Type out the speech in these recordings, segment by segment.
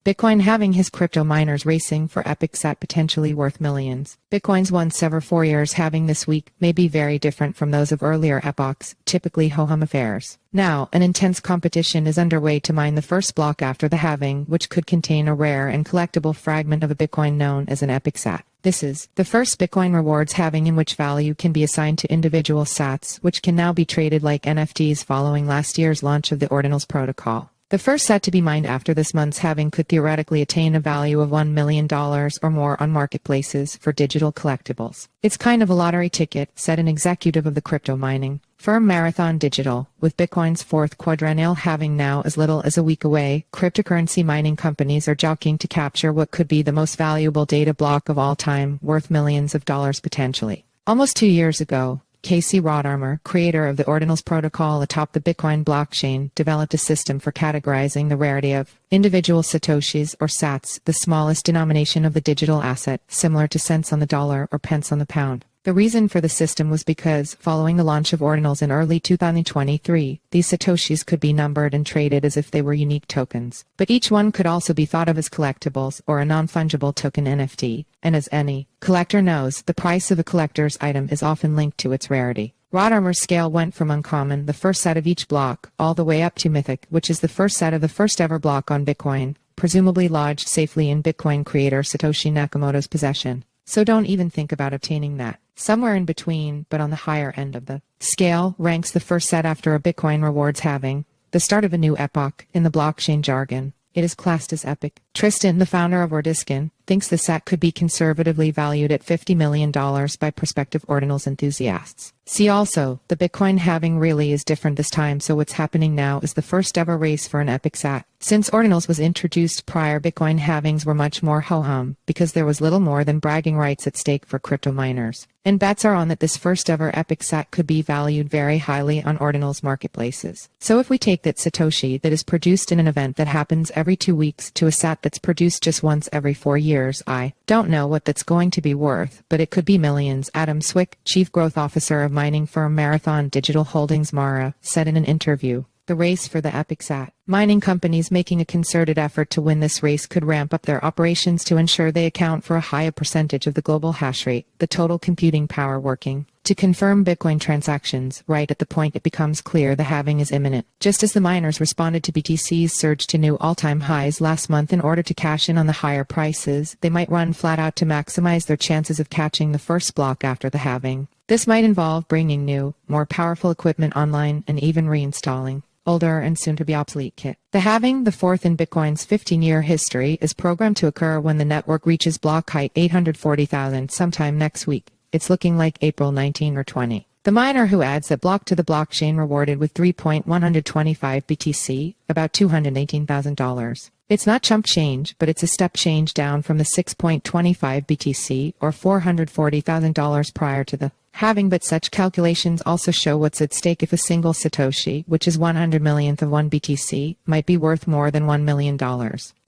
Bitcoin having his crypto miners racing for epochs at potentially worth millions. Bitcoin's once every 4 years halving this week may be very different from those of earlier epochs, typically ho-hum affairs. Now, an intense competition is underway to mine the first block after the halving, which could contain a rare and collectible fragment of a Bitcoin known as an epoch sat. This is the first Bitcoin rewards halving in which value can be assigned to individual sats, which can now be traded like NFTs following last year's launch of the Ordinals protocol. The first set to be mined after this month's halving could theoretically attain a value of $1 million or more on marketplaces for digital collectibles. It's kind of a lottery ticket, said an executive of the crypto mining firm Marathon Digital. With Bitcoin's fourth quadrennial halving now as little as a week away, cryptocurrency mining companies are jockeying to capture what could be the most valuable data block of all time, worth millions of dollars potentially. Almost 2 years ago, Casey Rodarmer, creator of the Ordinals protocol atop the Bitcoin blockchain, developed a system for categorizing the rarity of individual satoshis or sats, the smallest denomination of the digital asset, similar to cents on the dollar or pence on the pound. The reason for the system was because, following the launch of Ordinals in early 2023, these satoshis could be numbered and traded as if they were unique tokens. But each one could also be thought of as collectibles or a non-fungible token NFT, and as any collector knows, the price of a collector's item is often linked to its rarity. Rodarmer's scale went from uncommon, the first set of each block, all the way up to mythic, which is the first set of the first ever block on Bitcoin, presumably lodged safely in Bitcoin creator Satoshi Nakamoto's possession. So don't even think about obtaining that. Somewhere in between, but on the higher end of the scale, ranks the first set after a Bitcoin rewards halving, the start of a new epoch, in the blockchain jargon. It is classed as epic. Tristan, the founder of Ordiskin, thinks the set could be conservatively valued at $50 million by prospective Ordinals enthusiasts. See also, the Bitcoin halving really is different this time, so what's happening now is the first ever race for an epic sat. Since Ordinals was introduced prior, Bitcoin halvings were much more ho-hum, because there was little more than bragging rights at stake for crypto miners. And bets are on that this first ever epic sat could be valued very highly on Ordinals marketplaces. So if we take that Satoshi that is produced in an event that happens every 2 weeks to a sat that's produced just once every 4 years, I don't know what that's going to be worth, but it could be millions. Adam Swick, chief growth officer of mining firm Marathon Digital Holdings Mara, said in an interview. The race for the epic sat. Mining companies making a concerted effort to win this race could ramp up their operations to ensure they account for a higher percentage of the global hash rate, the total computing power working to confirm Bitcoin transactions, right at the point it becomes clear the halving is imminent. Just as the miners responded to BTC's surge to new all-time highs last month in order to cash in on the higher prices, they might run flat out to maximize their chances of catching the first block after the halving. This might involve bringing new, more powerful equipment online and even reinstalling older and soon-to-be obsolete kit. The halving, the fourth in Bitcoin's 15-year history, is programmed to occur when the network reaches block height 840,000 sometime next week. It's looking like April 19 or 20. The miner who adds that block to the blockchain rewarded with 3.125 BTC, about $218,000. It's not chump change, but it's a step change down from the 6.25 BTC, or $440,000 prior to the halving, but such calculations also show what's at stake if a single Satoshi, which is 100 millionth of 1 BTC, might be worth more than $1 million.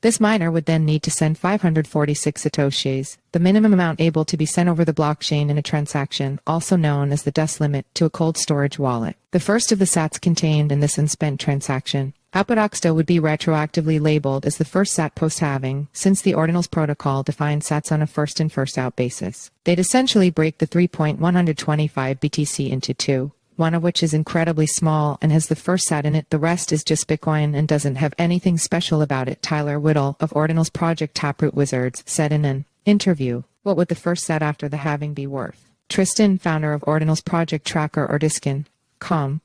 This miner would then need to send 546 Satoshis, the minimum amount able to be sent over the blockchain in a transaction, also known as the dust limit, to a cold storage wallet. The first of the sats contained in this unspent transaction, Apodoxto, would be retroactively labeled as the first sat post-halving, since the Ordinals protocol defines sats on a first-in first-out basis. They'd essentially break the 3.125 BTC into two, one of which is incredibly small and has the first sat in it. The rest is just Bitcoin and doesn't have anything special about it, Tyler Whittle of Ordinals Project Taproot Wizards said in an interview. What would the first sat after the halving be worth? Tristan, founder of Ordinals Project Tracker Ordiskin,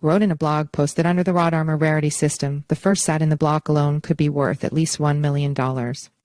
wrote in a blog post that under the Rodarmer rarity system, the first sat in the block alone could be worth at least $1 million.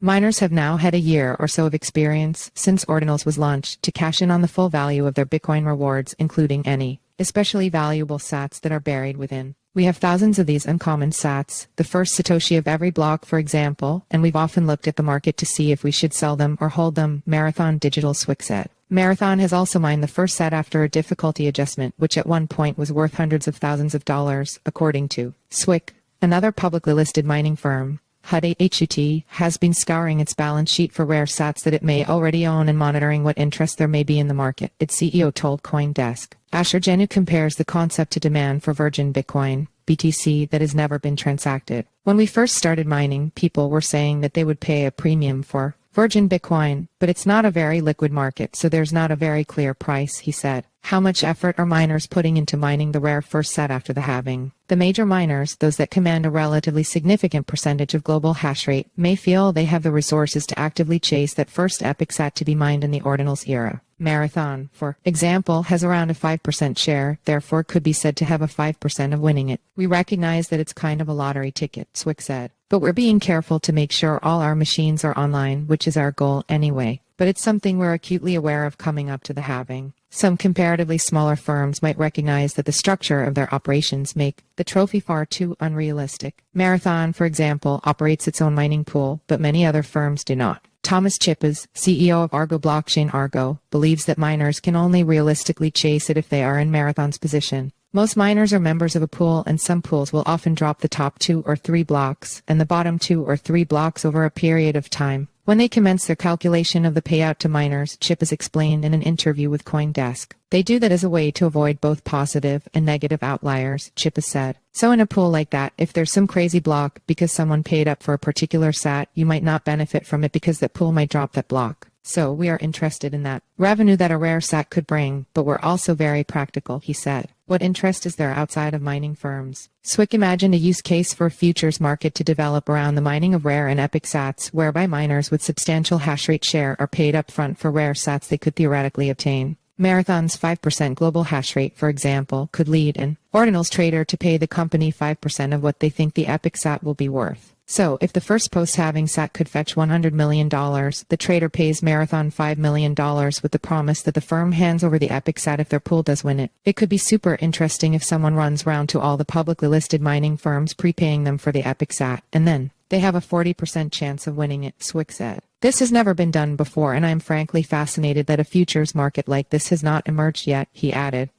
Miners have now had a year or so of experience since Ordinals was launched to cash in on the full value of their Bitcoin rewards, including any especially valuable sats that are buried within. We have thousands of these uncommon sats, the first Satoshi of every block, for example, and we've often looked at the market to see if we should sell them or hold them, Marathon Digital Swick said. Marathon has also mined the first sat after a difficulty adjustment, which at one point was worth hundreds of thousands of dollars, according to Swick, another publicly listed mining firm. HUT has been scouring its balance sheet for rare sats that it may already own and monitoring what interest there may be in the market, its CEO told CoinDesk. Asher Genu compares the concept to demand for virgin Bitcoin, BTC, that has never been transacted. When we first started mining, people were saying that they would pay a premium for virgin Bitcoin, but it's not a very liquid market, so there's not a very clear price, he said. How much effort are miners putting into mining the rare first set after the halving? The major miners, those that command a relatively significant percentage of global hash rate, may feel they have the resources to actively chase that first epoch set to be mined in the Ordinals era. Marathon, for example, has around a 5% share, therefore could be said to have a 5% of winning it. We recognize that it's kind of a lottery ticket, Swick said. But we're being careful to make sure all our machines are online, which is our goal anyway. But it's something we're acutely aware of coming up to the halving. Some comparatively smaller firms might recognize that the structure of their operations make the trophy far too unrealistic. Marathon, for example, operates its own mining pool, but many other firms do not. Thomas Chippas, CEO of Argo blockchain Argo, believes that miners can only realistically chase it if they are in Marathon's position. Most miners are members of a pool, and some pools will often drop the top 2 or 3 blocks and the bottom 2 or 3 blocks over a period of time. When they commence their calculation of the payout to miners, Chippas explained in an interview with CoinDesk. They do that as a way to avoid both positive and negative outliers, Chippas said. So in a pool like that, if there's some crazy block because someone paid up for a particular sat, you might not benefit from it because that pool might drop that block. So we are interested in that revenue that a rare sat could bring, but we're also very practical, he said. What interest is there outside of mining firms? Swick imagined a use case for a futures market to develop around the mining of rare and epoch sats, whereby miners with substantial hash rate share are paid up front for rare sats they could theoretically obtain. Marathon's 5% global hash rate, for example, could lead an Ordinals trader to pay the company 5% of what they think the epoch sat will be worth. So, if the first post-halving sat could fetch $100 million, the trader pays Marathon $5 million with the promise that the firm hands over the epoch sat if their pool does win it. It could be super interesting if someone runs round to all the publicly listed mining firms prepaying them for the epoch sat, and then they have a 40% chance of winning it, Swick said. This has never been done before, and I'm frankly fascinated that a futures market like this has not emerged yet, he added.